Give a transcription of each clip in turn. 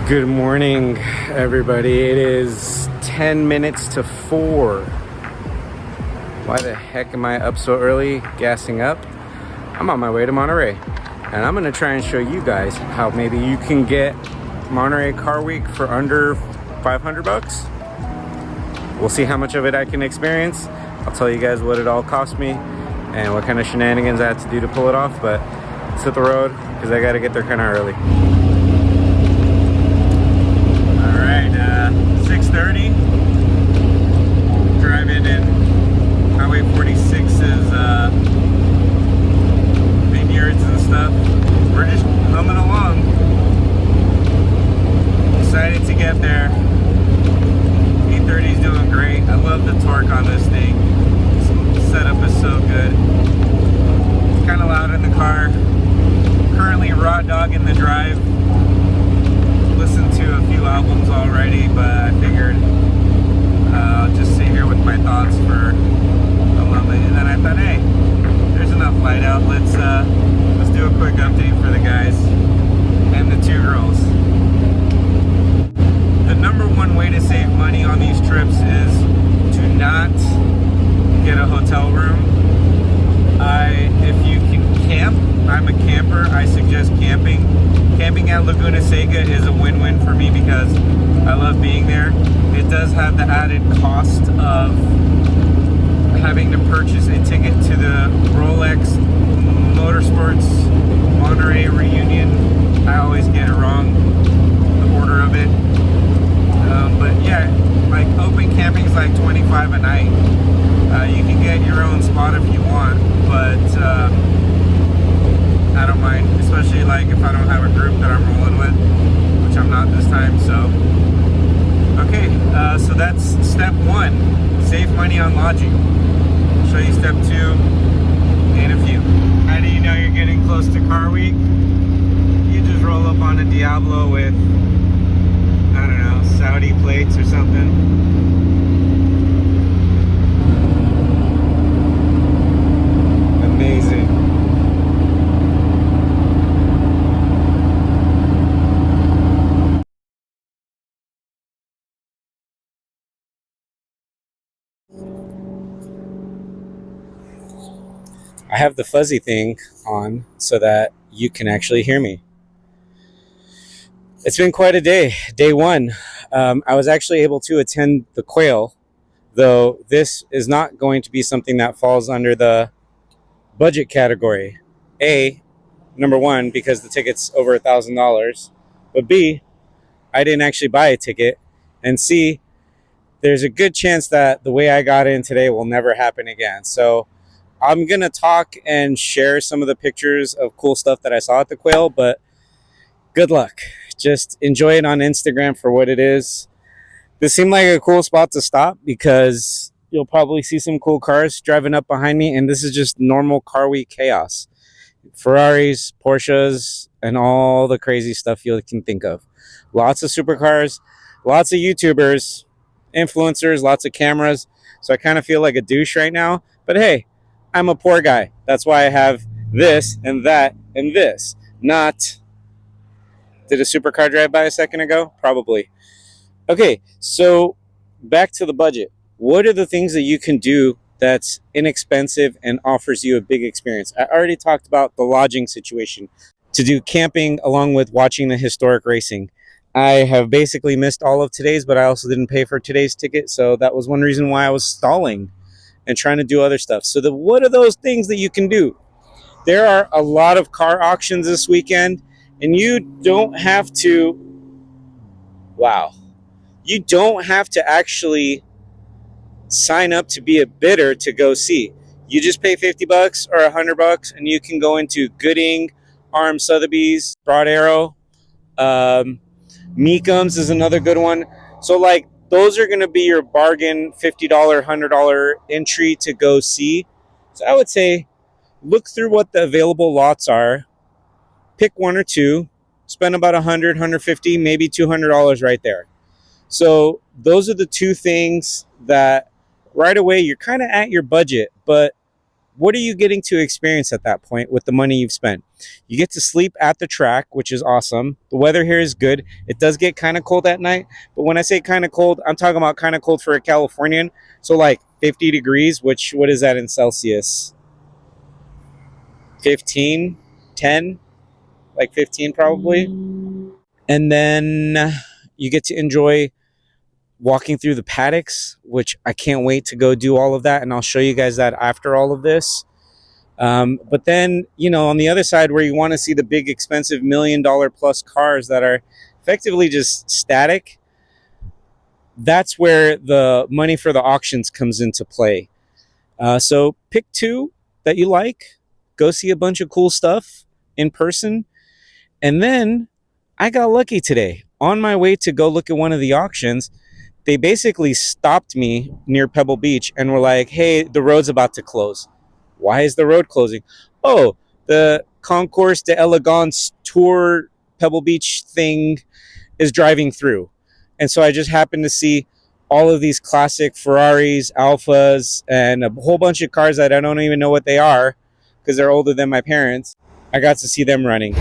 Good morning, everybody. It is 10 minutes to 4. Why the heck am I up so early gassing up? I'm on my way to Monterey, and I'm gonna try and show you guys how maybe you can get Monterey Car Week for under 500 bucks. We'll see how much of it I can experience. I'll tell you guys what it all cost me and what kind of shenanigans I had to do to pull it off, but let's hit the road because I gotta get there kind of early. 6:30, driving in Highway 46's vineyards and stuff. We're just humming along. Excited to get there. 830 is doing great. I love the torque on this thing. This setup is so good. It's kind of loud in the car. Currently raw dogging the drive. Listened to a few albums already, but I figured I'll just sit here with my thoughts for a moment. And then I thought, hey, there's enough light out. Let's do a quick update for the guys and the two girls. The number one way to save money on these trips is to not get a hotel room. If you can camp, I'm a camper. I suggest camping. Camping at Laguna Seca is a win-win for me because I love being there. It does have the added cost of having to purchase a ticket to the Rolex Motorsports Monterey reunion. I always get it wrong, the order of it. But yeah, like open camping is like $25 a night. You can get your own spot if you want, but I don't mind, especially like if I don't have a group that I'm rolling with, which I'm not this time. So okay, so that's step one, save money on lodging. I'll show you step two in a few. How do you know you're getting close to Car Week? You just roll up on a Diablo with, I don't know, Saudi plates or something. Amazing. I have the fuzzy thing on so that you can actually hear me. It's been quite a day. Day one. I was actually able to attend the quail, though this is not going to be something that falls under the budget category. Number one, because the ticket's over $1,000, but B, I didn't actually buy a ticket, and C, there's a good chance that the way I got in today will never happen again. So I'm gonna talk and share some of the pictures of cool stuff that I saw at the quail, but good luck. Just enjoy it on Instagram for what it is. This seemed like a cool spot to stop because you'll probably see some cool cars driving up behind me, and this is just normal Car Week chaos. Ferraris, Porsches, and all the crazy stuff you can think of. Lots of supercars, lots of YouTubers, influencers, lots of cameras. So I kind of feel like a douche right now, but hey, I'm a poor guy. That's why I have this and that and this. Not, did a supercar drive by a second ago? Probably. Okay, so back to the budget. What are the things that you can do that's inexpensive and offers you a big experience? I already talked about the lodging situation. To do camping along with watching the historic racing. I have basically missed all of today's, but I also didn't pay for today's ticket, so that was one reason why I was stalling and trying to do other stuff. So what are those things that you can do? There are a lot of car auctions this weekend, and you don't have to, you don't have to actually sign up to be a bidder to go see. You just pay $50 or $100 and you can go into Gooding, RM Sotheby's, Broad Arrow, Meekums is another good one. So like those are going to be your bargain $50, $100 entry to go see. So I would say look through what the available lots are, pick one or two, spend about $100, $150, maybe $200 right there. So those are the two things that right away you're kind of at your budget, but what are you getting to experience at that point with the money you've spent? You get to sleep at the track, which is awesome. The weather here is good. It does get kind of cold at night, but when I say kind of cold, I'm talking about kind of cold for a Californian. So like 50 degrees, which what is that in Celsius? 15, 10, like 15 probably. And then you get to enjoy walking through the paddocks, which I can't wait to go do all of that. And I'll show you guys that after all of this. But then, you know, on the other side where you want to see the big expensive $1 million plus cars that are effectively just static, that's where the money for the auctions comes into play. So pick two that you like, go see a bunch of cool stuff in person. And then I got lucky today. On my way to go look at one of the auctions, they basically stopped me near Pebble Beach and were like, hey, the road's about to close. Why is the road closing? Oh, the Concours d'Elegance Tour Pebble Beach thing is driving through. And so I just happened to see all of these classic Ferraris, Alphas, and a whole bunch of cars that I don't even know what they are because they're older than my parents. I got to see them running.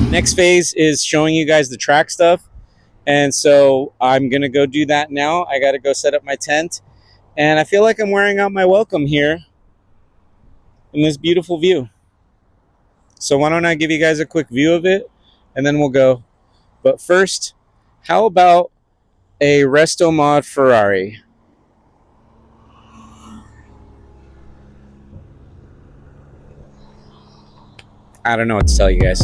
Next phase is showing you guys the track stuff. And so I'm going to go do that now. I got to go set up my tent. And I feel like I'm wearing out my welcome here in this beautiful view. So why don't I give you guys a quick view of it and then we'll go. But first, how about a Resto Mod Ferrari? I don't know what to tell you guys.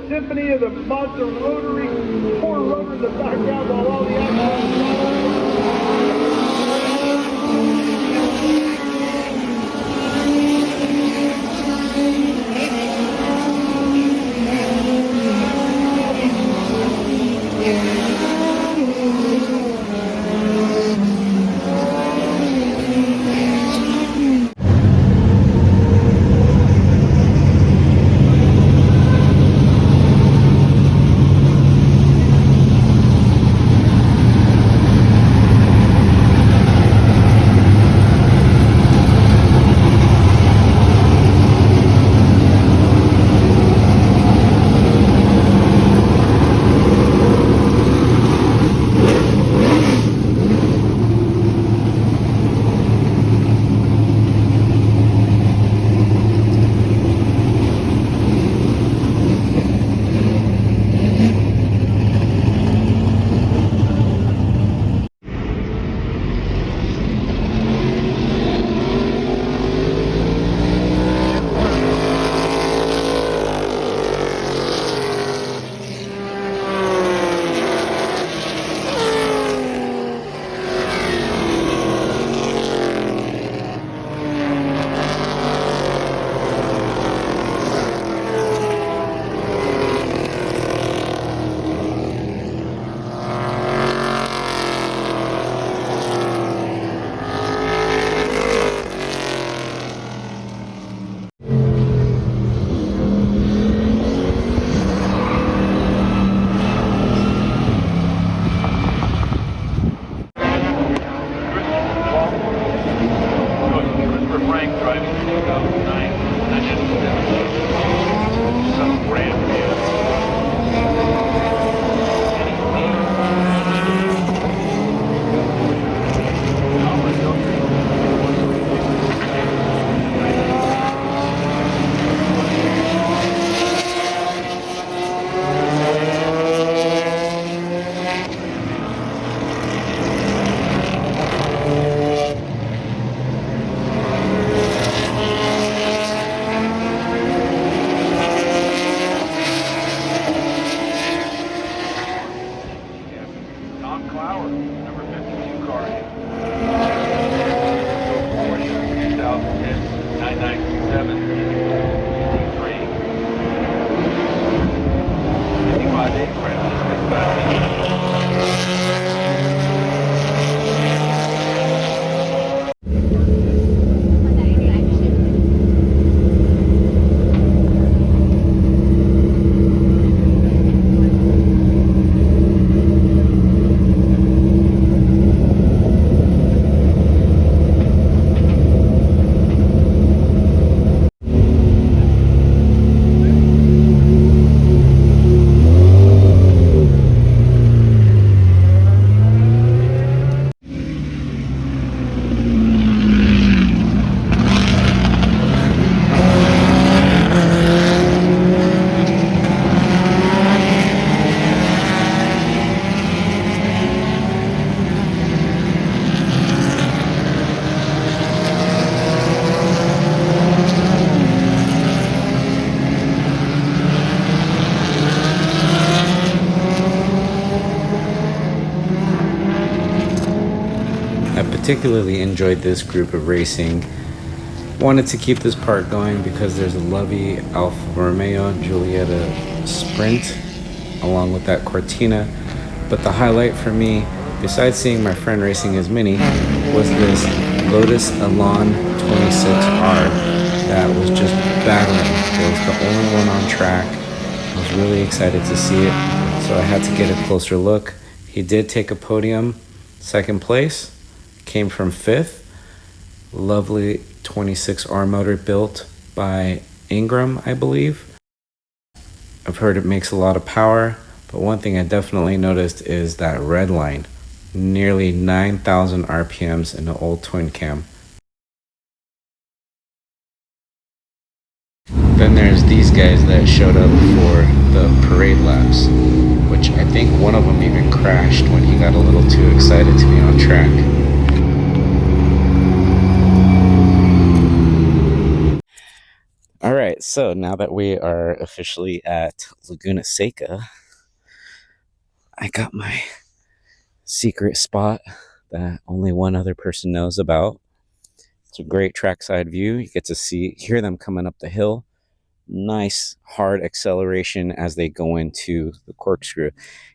Symphony of the monster rotary, four rotors in the background while all the Frank driving the 2009 some brand Tom Clower, number 52 car. 2010, 9927, 55 I particularly enjoyed this group of racing. Wanted to keep this part going because there's a lovely Alfa Romeo Giulietta Sprint along with that Cortina. But the highlight for me, besides seeing my friend racing his Mini, was this Lotus Elan 26R that was just battling. It was the only one on track. I was really excited to see it, so I had to get a closer look. He did take a podium, second place, came from fifth. Lovely 26R motor built by Ingram, I believe. I've heard it makes a lot of power, but one thing I definitely noticed is that red line. Nearly 9,000 RPMs in the old twin cam. Then there's these guys that showed up for the parade laps, which I think one of them even crashed when he got a little too excited to be on track. All right, so now that we are officially at Laguna Seca, I got my secret spot that only one other person knows about. It's a great trackside view. You get to hear them coming up the hill. Nice hard acceleration as they go into the corkscrew.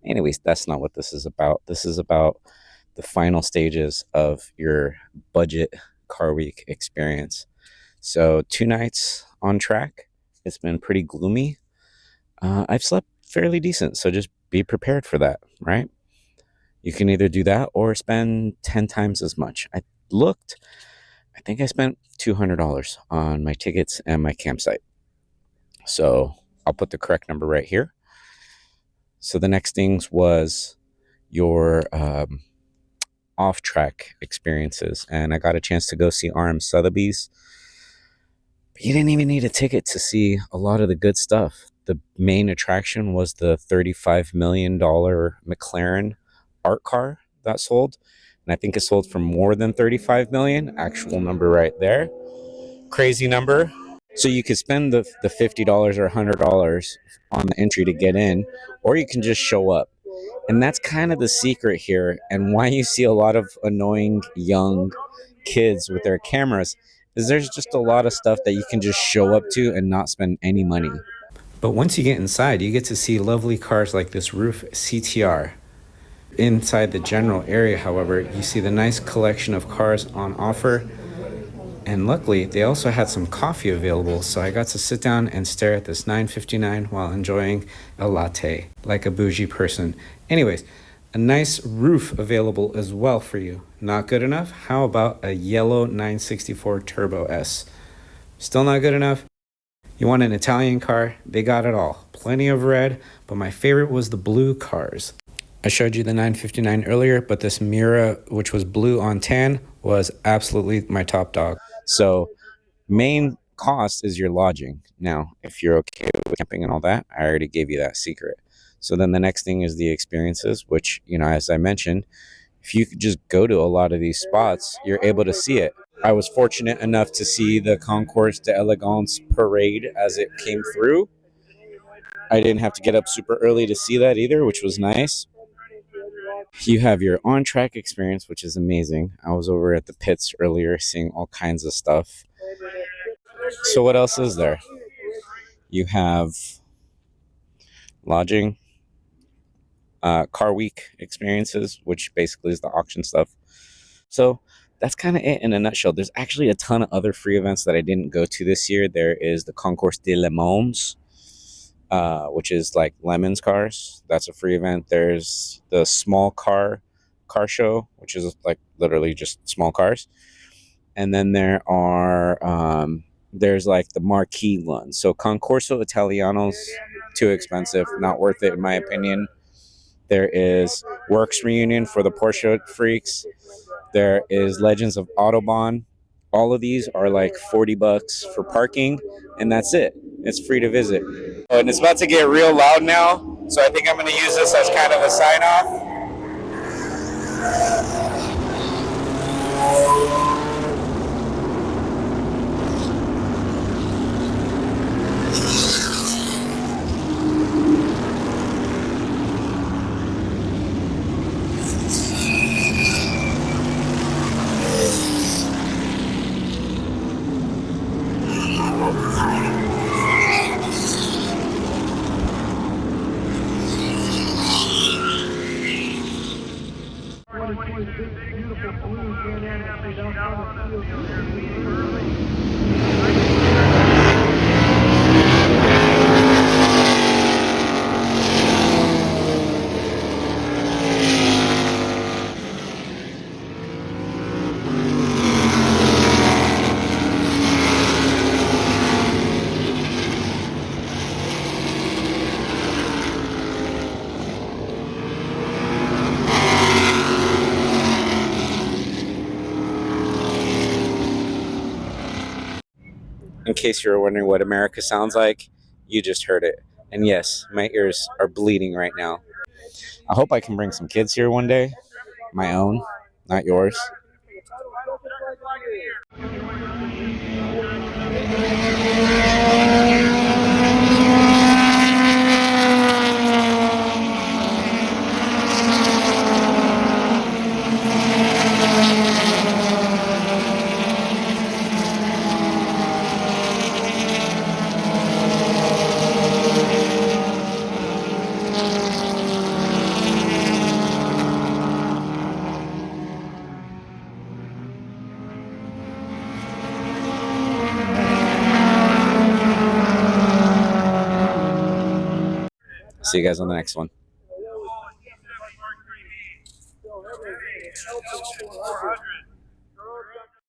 Anyways, that's not what this is about. This is about the final stages of your budget car week experience. So 2 nights on track. It's been pretty gloomy. I've slept fairly decent, so just be prepared for that, right? You can either do that or spend 10 times as much. I think I spent $200 on my tickets and my campsite. So I'll put the correct number right here. So the next things was your off-track experiences, and I got a chance to go see RM Sotheby's. But you didn't even need a ticket to see a lot of the good stuff. The main attraction was the $35 million McLaren art car that sold, and I think it sold for more than 35 million. Actual number right there. Crazy number. So you could spend the $50 or $100 on the entry to get in, or you can just show up. And that's kind of the secret here, and why you see a lot of annoying young kids with their cameras is there's just a lot of stuff that you can just show up to and not spend any money. But once you get inside, you get to see lovely cars like this Roof CTR. Inside the general area, however, you see the nice collection of cars on offer. And luckily, they also had some coffee available, so I got to sit down and stare at this $9.59 while enjoying a latte, like a bougie person. Anyways, A nice roof available as well for you. Not good enough? How about a yellow 964 Turbo S? Still not good enough? You want an Italian car? They got it all. Plenty of red, but my favorite was the blue cars. I showed you the 959 earlier, but this Mira, which was blue on tan, was absolutely my top dog. So, main cost is your lodging. Now, if you're okay with camping and all that, I already gave you that secret. So then the next thing is the experiences, which, as I mentioned, if you could just go to a lot of these spots, you're able to see it. I was fortunate enough to see the Concours d'Elegance parade as it came through. I didn't have to get up super early to see that either, which was nice. You have your on track experience, which is amazing. I was over at the pits earlier seeing all kinds of stuff. So, what else is there? You have lodging, car week experiences, which basically is the auction stuff. So that's kind of it in a nutshell. There's actually a ton of other free events that I didn't go to this year. There is the Concours de Lemons, which is like Lemons cars. That's a free event. There's the small car show, which is like literally just small cars. And then there's like the marquee ones. So Concorso Italiano's too expensive, not worth it in my opinion. There is Works Reunion for the Porsche freaks. There is Legends of Autobahn. All of these are like $40 for parking, and that's it. It's free to visit. And it's about to get real loud now, so I think I'm going to use this as kind of a sign off. In case you were wondering what America sounds like, you just heard it. And yes, my ears are bleeding right now. I hope I can bring some kids here one day. My own, not yours. See you guys on the next one.